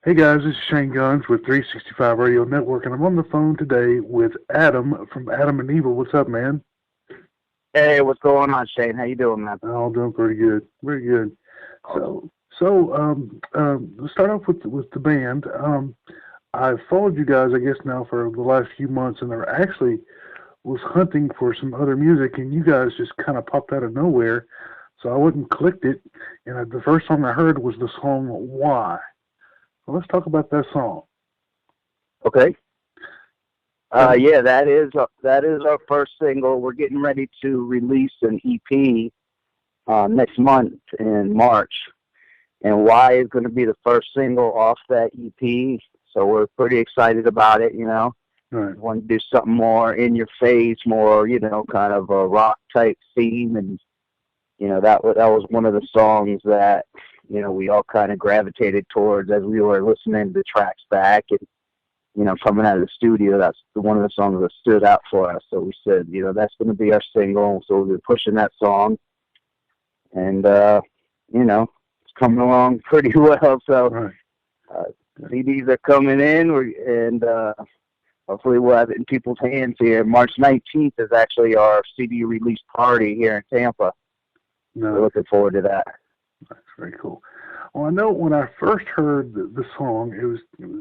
Hey guys, this is Shane Guns with 365 Radio Network, and I'm on the phone today with Adam from Adam and Evol. What's up, man? Hey, what's going on, Shane? How you doing, man? Oh, doing pretty good, very good. Let's start off with the band. I've followed you guys, I guess, now for the last few months, and I actually was hunting for some other music, and you guys just kind of popped out of nowhere, so I went and clicked it, and the first song I heard was the song "Why." Well, let's talk about that song. Okay. Yeah, that is our first single. We're getting ready to release an EP next month in March, and "Why" is going to be the first single off that EP. So we're pretty excited about it. Right. We want to do something more in your face, more kind of a rock type theme, and that was one of the songs that we all kind of gravitated towards as we were listening to the tracks back, and coming out of the studio. That's one of the songs that stood out for us. So we said, that's going to be our single. So we've been pushing that song, and it's coming along pretty well. So Right. CDs are coming in, and hopefully we'll have it in people's hands here. March 19th is actually our CD release party here in Tampa. No. We're looking forward to that. That's very cool. Well, I know when I first heard the song,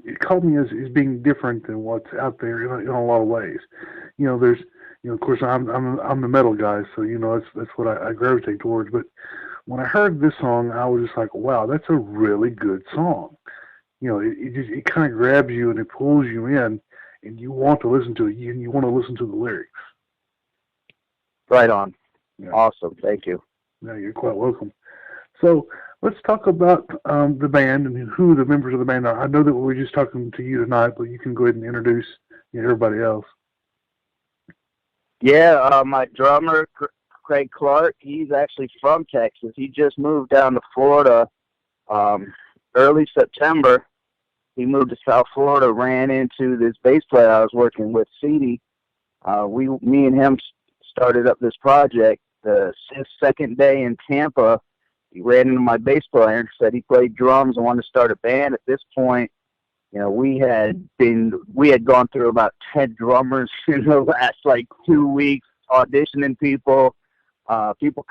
it caught me as being different than what's out there in a lot of ways. There's, of course, I'm the metal guy, so that's what I gravitate towards. But when I heard this song, I was just like, wow, that's a really good song. It kind of grabs you and it pulls you in, and you want to listen to it. You want to listen to the lyrics. Right on. Yeah. Awesome. Thank you. No, you're quite welcome. So let's talk about the band and who the members of the band are. I know that we're just talking to you tonight, but you can go ahead and introduce everybody else. Yeah, my drummer, Craig Clark, he's actually from Texas. He just moved down to Florida early September. He moved to South Florida, ran into this bass player I was working with, CD. Me and him started up this project. The second day in Tampa, he ran into my bass player and said he played drums and wanted to start a band. At this point, we had gone through about 10 drummers in the last 2 weeks, auditioning people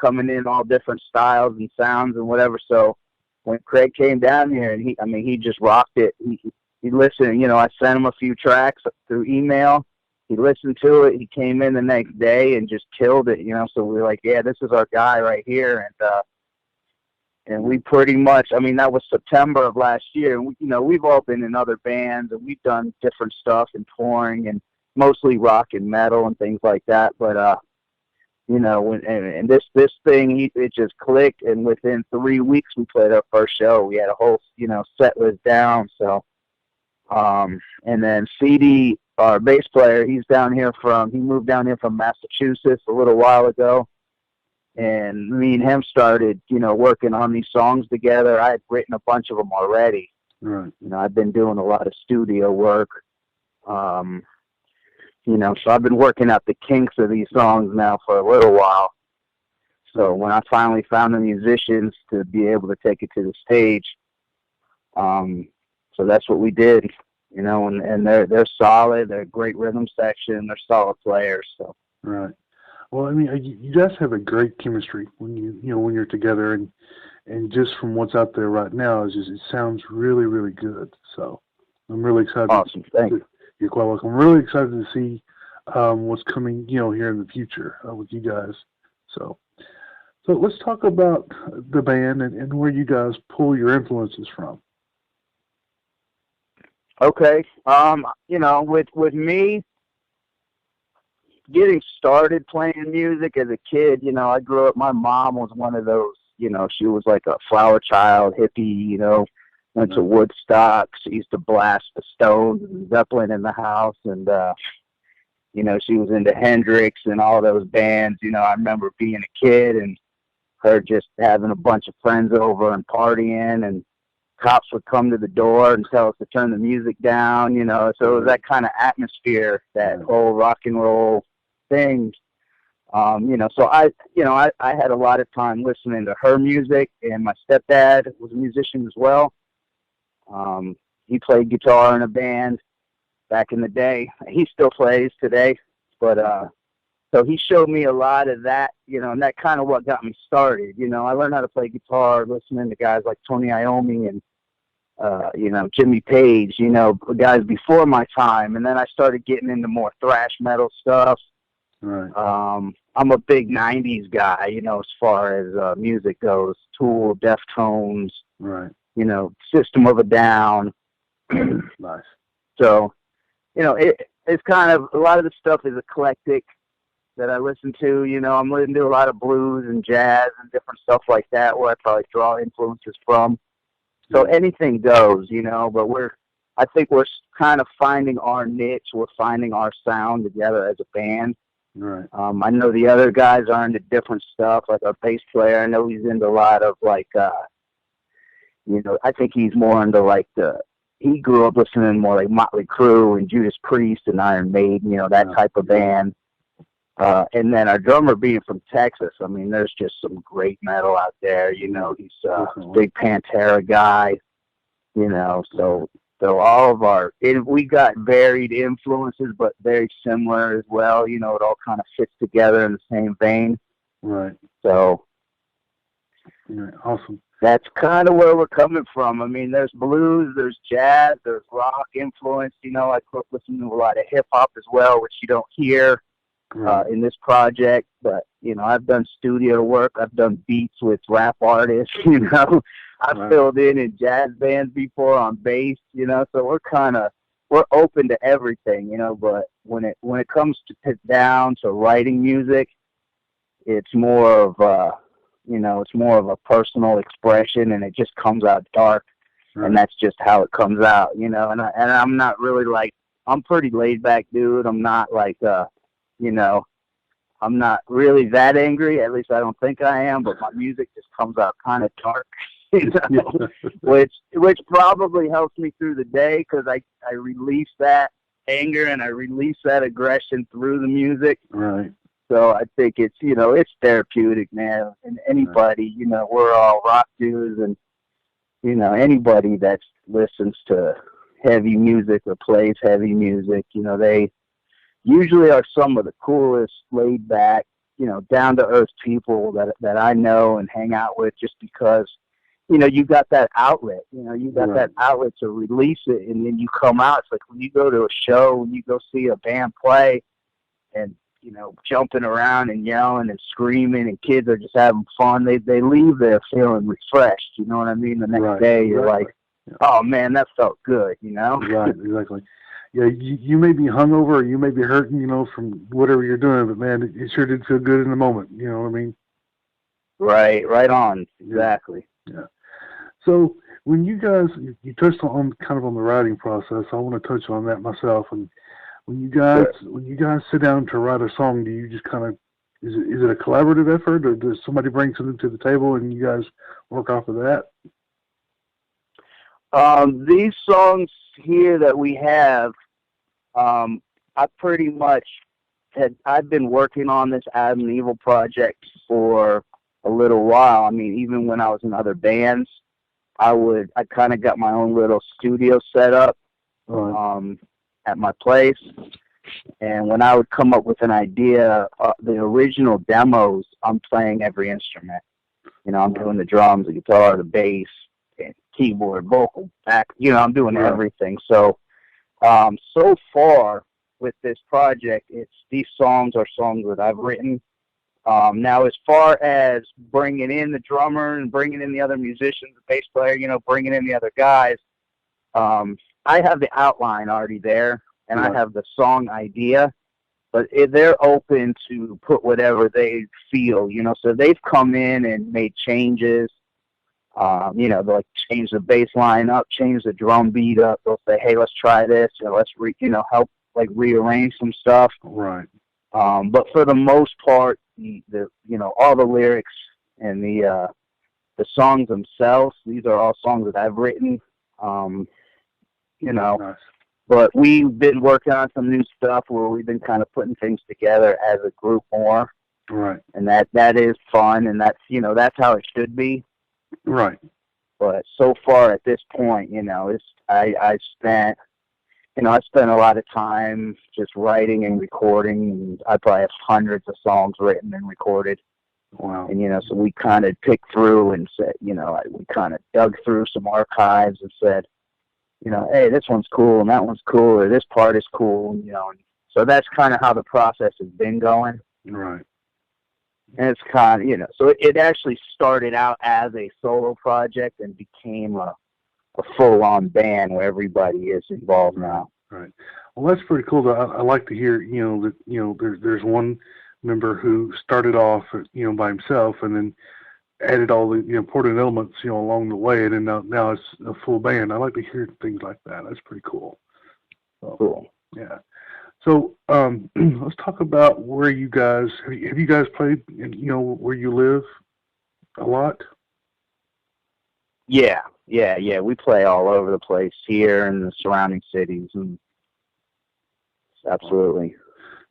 coming in all different styles and sounds and whatever. So when Craig came down here, and he just rocked it. He listened. I sent him a few tracks through email. He listened to it. He came in the next day and just killed it, So we were like, yeah, this is our guy right here. And we pretty much, that was September of last year. And we've all been in other bands, and we've done different stuff and touring, and mostly rock and metal and things like that. But and this thing, it just clicked. And within 3 weeks, we played our first show. We had a whole set list down. So and then CD, our bass player, he moved down here from Massachusetts a little while ago, and me and him started, working on these songs together. I had written a bunch of them already. Right. I've been doing a lot of studio work, so I've been working out the kinks of these songs now for a little while. So when I finally found the musicians to be able to take it to the stage, so that's what we did. And they're solid. They're a great rhythm section. They're solid players. So. Right. Well, you guys have a great chemistry when when you're together, and just from what's out there right now, it sounds really, really good. So I'm really excited. Awesome. Thanks. You're quite welcome. I'm really excited to see what's coming, here in the future with you guys. So let's talk about the band and where you guys pull your influences from. Okay. With me getting started playing music as a kid, I grew up, my mom was one of those, she was like a flower child, hippie, went to Woodstock. She used to blast the Stones and Zeppelin in the house, and, she was into Hendrix and all those bands. I remember being a kid and her just having a bunch of friends over and partying, and cops would come to the door and tell us to turn the music down, so it was that kind of atmosphere, that whole rock and roll thing. So I had a lot of time listening to her music, and my stepdad was a musician as well. he played guitar in a band back in the day. He still plays today, but so he showed me a lot of that, you know, and that kind of what got me started. You know, I learned how to play guitar listening to guys like Tony Iommi and you know, Jimmy Page, you know, guys before my time, and then I started getting into more thrash metal stuff. Right. I'm a big '90s guy, you know, as far as music goes. Tool, Deftones, right. You know, System of a Down. Nice. So, you know, it's kind of, a lot of the stuff is eclectic that I listen to. You know, I'm listening to a lot of blues and jazz and different stuff like that, where I probably draw influences from. So anything goes, you know, but I think we're kind of finding our niche. We're finding our sound together as a band. Right. I know the other guys are into different stuff, like our bass player. I know he's into a lot of, like, you know, I think he's more into, like, he grew up listening more like Motley Crue and Judas Priest and Iron Maiden, you know, that type of band. And then our drummer being from Texas, I mean, there's just some great metal out there. You know, he's a big Pantera guy, you know, so all of we got varied influences, but very similar as well. You know, it all kind of fits together in the same vein. Right. So. Yeah, awesome. That's kind of where we're coming from. I mean, there's blues, there's jazz, there's rock influence. You know, I grew up listening to a lot of hip-hop as well, which you don't hear in this project. But, you know, I've done studio work. I've done beats with rap artists, you know. I've filled in jazz bands before on bass, you know. So we're open to everything, you know. But when it comes down to writing music, it's more of you know, it's more of a personal expression, and it just comes out dark, and that's just how it comes out, you know. And I'm not really like, I'm pretty laid back dude. I'm not like, you know, I'm not really that angry. At least I don't think I am. But my music just comes out kind of dark, you know, which probably helps me through the day, because I release that anger and I release that aggression through the music. Right. So I think it's, you know, it's therapeutic, man. And anybody, you know, we're all rock dudes, and, you know, anybody that listens to heavy music or plays heavy music, you know, they usually are some of the coolest, laid back, you know, down to earth people that I know and hang out with, just because, you know, you got that outlet, you know, you got that outlet to release it, and then you come out. It's like when you go to a show, when you go see a band play, and, you know, jumping around and yelling and screaming, and kids are just having fun. They leave there feeling refreshed. You know what I mean? The next day, you're like, oh man, that felt good. You know? Right, exactly. Yeah, you may be hungover, or you may be hurting, you know, from whatever you're doing, but man, it sure did feel good in the moment. You know what I mean? Right on, exactly. Yeah. So when you guys, you touched on kind of on the writing process. I want to touch on that myself. And when you guys sit down to write a song, do you just kind of, is it a collaborative effort, or does somebody bring something to the table and you guys work off of that? These songs here that we have, I pretty much I've been working on this Adam Riewold project for a little while. I mean, even when I was in other bands, I kind of got my own little studio set up. At my place, and when I would come up with an idea, the original demos, I'm playing every instrument. You know, I'm doing the drums, the guitar, the bass, and keyboard, vocal, back. You know, I'm doing everything. So, so far with this project, these songs are songs that I've written. Now, as far as bringing in the drummer and bringing in the other musicians, the bass player, you know, bringing in the other guys, I have the outline already there, and I have the song idea, but they're open to put whatever they feel, you know. So they've come in and made changes. You know, they'll like change the bass line up, change the drum beat up. They'll say, "Hey, let's try this," or let's help like rearrange some stuff. Right. But for the most part, the you know, all the lyrics and the songs themselves, these are all songs that I've written. You know, nice. But we've been working on some new stuff where we've been kind of putting things together as a group more. Right. And that is fun, and that's, you know, that's how it should be. Right. But so far at this point, I spent a lot of time just writing and recording, and I probably have hundreds of songs written and recorded. Wow. And, so we kind of picked through and said, we kind of dug through some archives and said, hey, this one's cool and that one's cool, or this part is cool, and so that's kind of how the process has been going. Right. And it's kind of, so it actually started out as a solo project and became a full-on band where everybody is involved now. Right. Well, that's pretty cool. I like to hear, that, there's one member who started off, by himself and then added all the, important elements, along the way. And then now it's a full band. I like to hear things like that. That's pretty cool. So, cool. Yeah. So, let's talk about where you guys, have you guys played, where you live a lot? Yeah. We play all over the place here in the surrounding cities, and absolutely.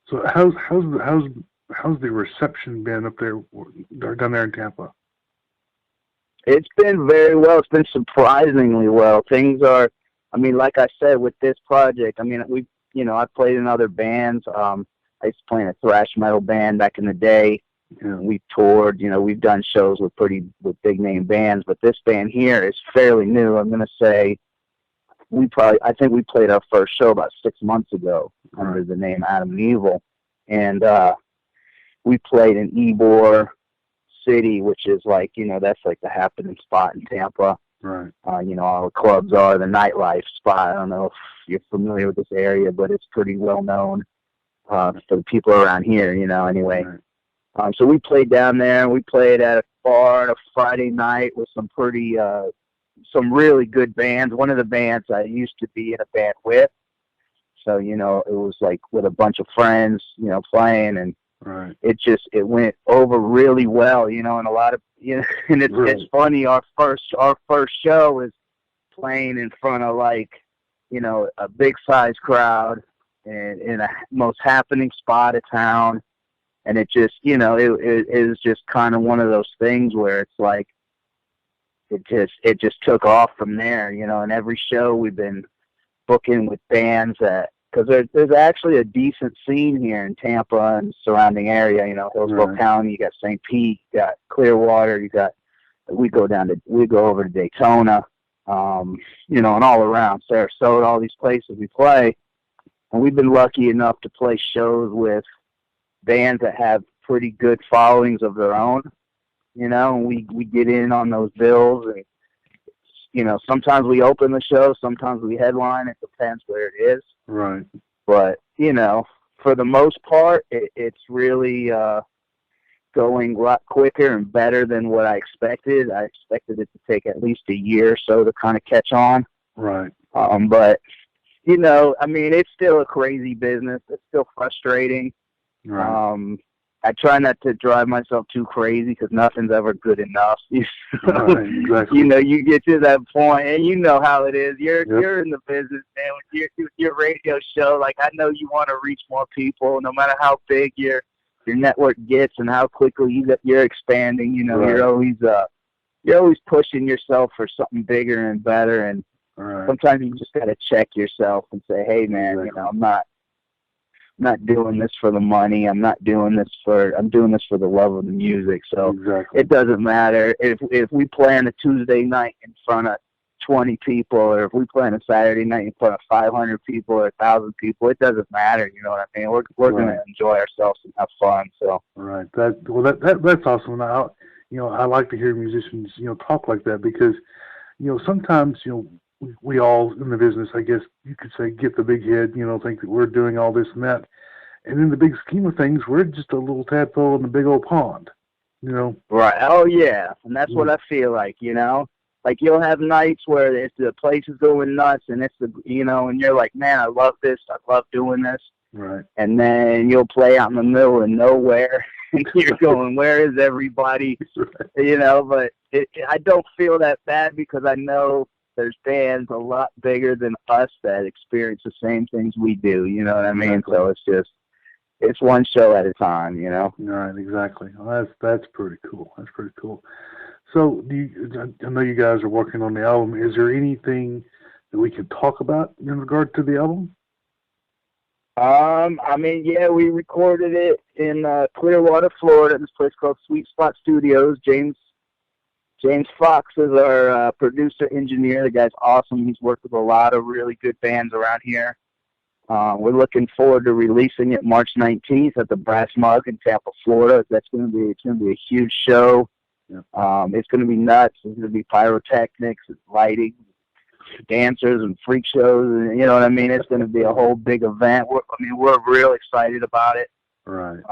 So how's the reception been up there, down there in Tampa? It's been very well. It's been surprisingly well. Things are, like I said, with this project, I played in other bands. I used to play in a thrash metal band back in the day. We've toured, we've done shows with big name bands, but this band here is fairly new. I'm going to say I think we played our first show about 6 months ago under the name Adam Riewold. And, we played in Evol City, which is like, that's like the happening spot in Tampa. Right. All the clubs are the nightlife spot. I don't know if you're familiar with this area, but it's pretty well known, for the people around here, anyway. Right. So we played down there. We played at a bar on a Friday night with some really good bands. One of the bands I used to be in a band with. So, it was like with a bunch of friends, playing, and right. It went over really well, and a lot of, and it's funny. Our first show is playing in front of like, a big size crowd and in a most happening spot of town. And it just, it was just kind of one of those things where it's like, it just took off from there, and every show we've been booking with bands because there's actually a decent scene here in Tampa and surrounding area, Hillsborough County, you got St. Pete, you got Clearwater, we go over to Daytona, and all around Sarasota, all these places we play. And we've been lucky enough to play shows with bands that have pretty good followings of their own, and we get in on those bills, and sometimes we open the show, sometimes we headline. It depends where it is. Right. But for the most part, it's really going a lot quicker and better than what I expected. I expected it to take at least a year or so to kind of catch on. Right. But it's still a crazy business. It's still frustrating. Right. I try not to drive myself too crazy because nothing's ever good enough. Right, exactly. You get to that point, and you know how it is. You're in the business, man. With your radio show, like, I know you want to reach more people, no matter how big your network gets and how quickly you're expanding. Right. You're always pushing yourself for something bigger and better. And sometimes you just got to check yourself and say, hey, man, exactly. I'm not doing this for the money. I'm doing this for the love of the music. So exactly. It doesn't matter if we play on a Tuesday night in front of 20 people, or if we play on a Saturday night in front of 500 people or 1,000 people. It doesn't matter. You know what I mean? We're going to enjoy ourselves and have fun. So right. That's awesome. I like to hear musicians, talk like that because, sometimes, we all in the business, I guess you could say, get the big head, think that we're doing all this and that. And in the big scheme of things, we're just a little tadpole in the big old pond, Right. Oh, yeah. And that's what I feel like, Like, you'll have nights where the place is going nuts, and and you're like, man, I love this. I love doing this. Right. And then you'll play out in the middle of nowhere, and you're going, where is everybody? Right. But I don't feel that bad because I know there's bands a lot bigger than us that experience the same things we do. You know what I mean? Exactly. So it's one show at a time, Right, exactly. Well, that's pretty cool. That's pretty cool. So, I know you guys are working on the album. Is there anything that we can talk about in regard to the album? I mean, yeah, we recorded it in Clearwater, Florida, this place called Sweet Spot Studios. James Fox is our producer engineer. The guy's awesome. He's worked with a lot of really good bands around here. We're looking forward to releasing it March 19th at the Brass Mug in Tampa, Florida. It's going to be a huge show. Yeah. It's going to be nuts. It's going to be pyrotechnics and lighting, dancers and freak shows, and you know what I mean. It's going to be a whole big event. We're real excited about it. Right.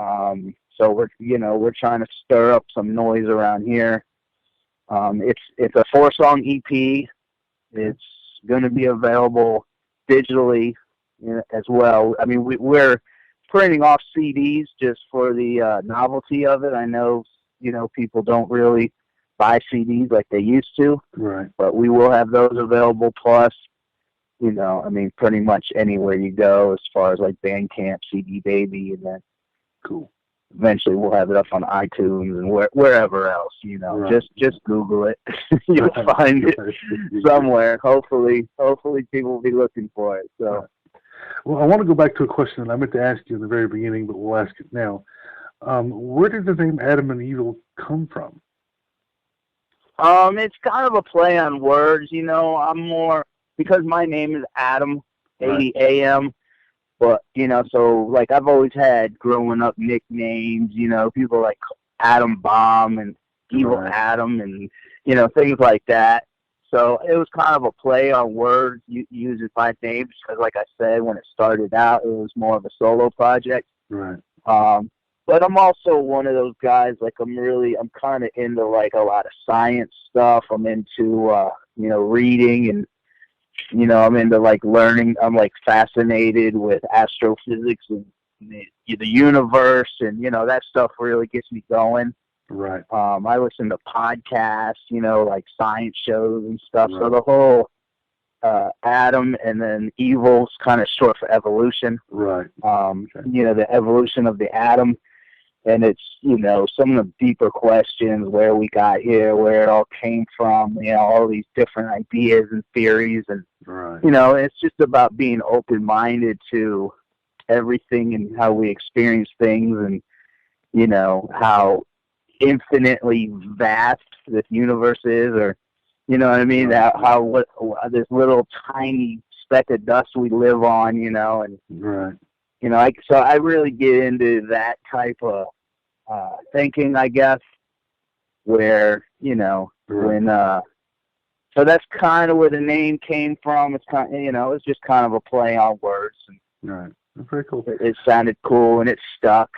So we're trying to stir up some noise around here. It's a 4-song EP. It's going to be available digitally as well. I mean, we're printing off CDs just for the novelty of it. I know, people don't really buy CDs like they used to. Right. But we will have those available. Plus, pretty much anywhere you go as far as like Bandcamp, CD Baby, and then cool. Eventually we'll have it up on iTunes and wherever else. Right. Just Google it. You'll find it somewhere. Hopefully people will be looking for it. So. Right. Well, I want to go back to a question that I meant to ask you in the very beginning, but we'll ask it now. Where did the name Adam and Evol come from? It's kind of a play on words, I'm more, because my name is Adam, A-D-A-M, but, so, like, I've always had, growing up, nicknames, people like Atom Bomb and Evil Adam and, things like that. So it was kind of a play on words, using my names, because, like I said, when it started out, it was more of a solo project. Right. But I'm also one of those guys, like, I'm kind of into, like, a lot of science stuff. I'm into, reading and, I'm into, like, learning. I'm, like, fascinated with astrophysics and the universe, and, that stuff really gets me going. Right. I listen to podcasts, like science shows and stuff. Right. So the whole Adam and then Evol's kind of short for evolution. Right. The evolution of the atom. And it's, some of the deeper questions, where we got here, where it all came from, all these different ideas and theories. And, right. It's just about being open-minded to everything and how we experience things and, how infinitely vast this universe is, or, what I mean? Right. How this little tiny speck of dust we live on, and, right. So I really get into that type of thinking, I guess, where, when, so that's kind of where the name came from. It's kind of, it's just kind of a play on words. And right. That's very cool. It sounded cool and it stuck.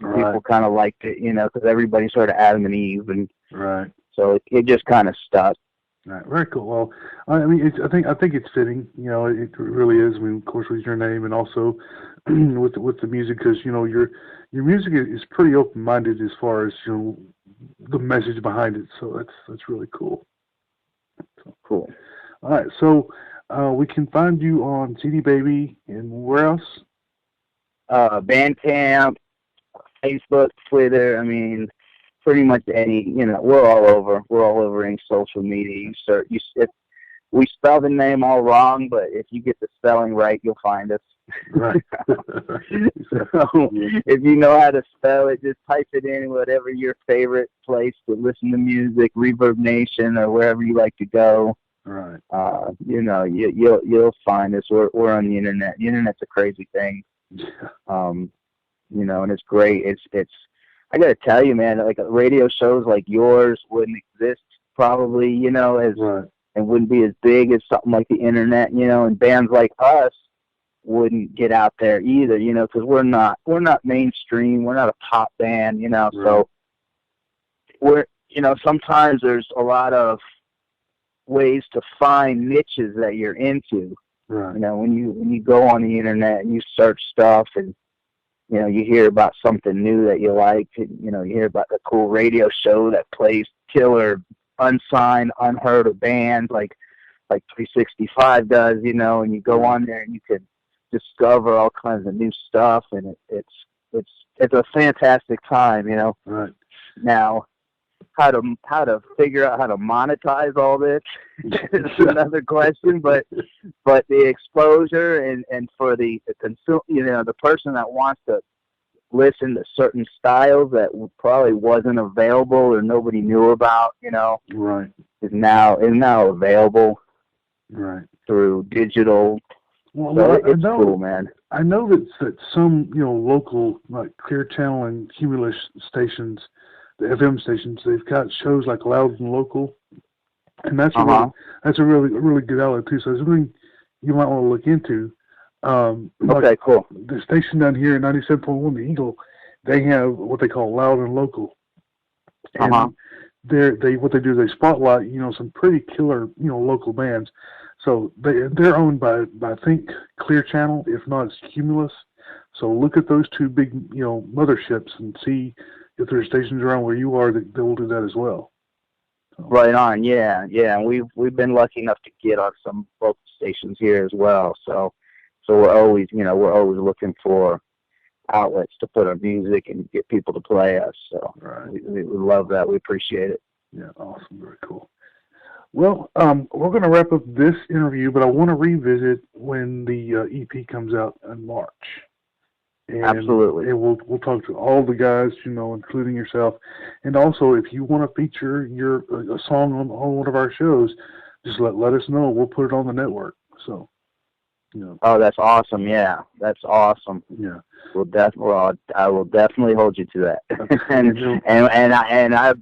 Right. People kind of liked it, because everybody's sort of Adam and Eve. And right. So it just kind of stuck. Right, very cool. Well, I mean, I think it's fitting. It really is. I mean, of course, with your name and also with the music, because your music is pretty open-minded as far as the message behind it. So that's really cool. So, cool. All right, so we can find you on CD Baby and where else? Bandcamp, Facebook, Twitter. I mean, pretty much any, we're all over any social media. If we spell the name all wrong, but if you get the spelling right, you'll find us. Right. So if you know how to spell it, just type it in whatever your favorite place to listen to music, Reverb Nation, or wherever you like to go. Right. You'll find us. We're on the internet. The internet's a crazy thing. Yeah. And it's great. It's I gotta tell you, man, like radio shows like yours wouldn't exist probably, as right. and wouldn't be as big as something like the internet, and bands like us wouldn't get out there either, because we're not mainstream, we're not a pop band, right. So we're, sometimes there's a lot of ways to find niches that you're into. Right. When you go on the internet and you search stuff and you hear about something new that you like, and, you hear about the cool radio show that plays killer, unsigned, unheard of bands like 365 does, and you go on there and you can discover all kinds of new stuff, and it's a fantastic time, Right. Now, how to figure out how to monetize all this is another question. But the exposure and for the the person that wants to listen to certain styles that probably wasn't available or nobody knew about, right, is now available, right, through digital. Well, So I it's know, cool, man. I know that some local like Clear Channel and Cumulus stations, the FM stations, they've got shows like Loud and Local, and that's a really good outlet too. So it's something you might want to look into. Okay, cool. The station down here at 97.1, the Eagle, they have what they call Loud and Local, and what they do is they spotlight some pretty killer local bands. So they're owned by I think Clear Channel, if not it's Cumulus. So look at those two big motherships and see if there's stations around where you are that will do that as well. So. Right on, yeah. We've been lucky enough to get on some local stations here as well. So we're always looking for outlets to put our music and get people to play us. So we love that. We appreciate it. Yeah, awesome, very cool. Well, we're going to wrap up this interview, but I want to revisit when the EP comes out in March. And, absolutely. And we'll talk to all the guys, including yourself. And also, if you want to feature a song on one of our shows, just let us know. We'll put it on the network. So, Oh, that's awesome! Yeah, that's awesome. Yeah. I will definitely hold you to that.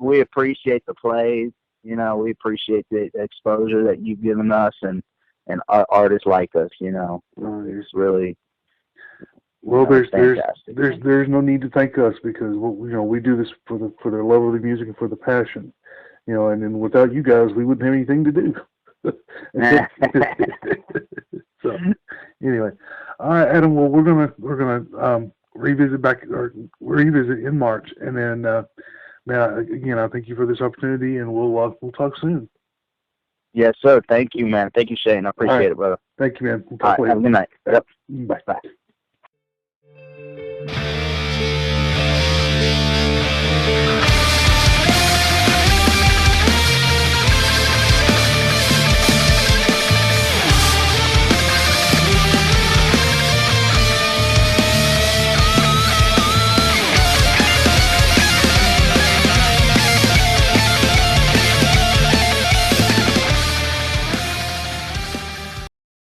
We appreciate the plays. We appreciate the exposure that you've given us and artists like us. It's really fantastic. There's no need to thank us because we do this for the love of the music and for the passion. And then without you guys, we wouldn't have anything to do. So anyway, all right, Adam. Well, we're gonna revisit in March, and then again, I thank you for this opportunity, and we'll talk soon. Yes, sir. Thank you, man. Thank you, Shane. I appreciate it, brother. Thank you, man. We'll talk later. Have a good night. Yep. Bye.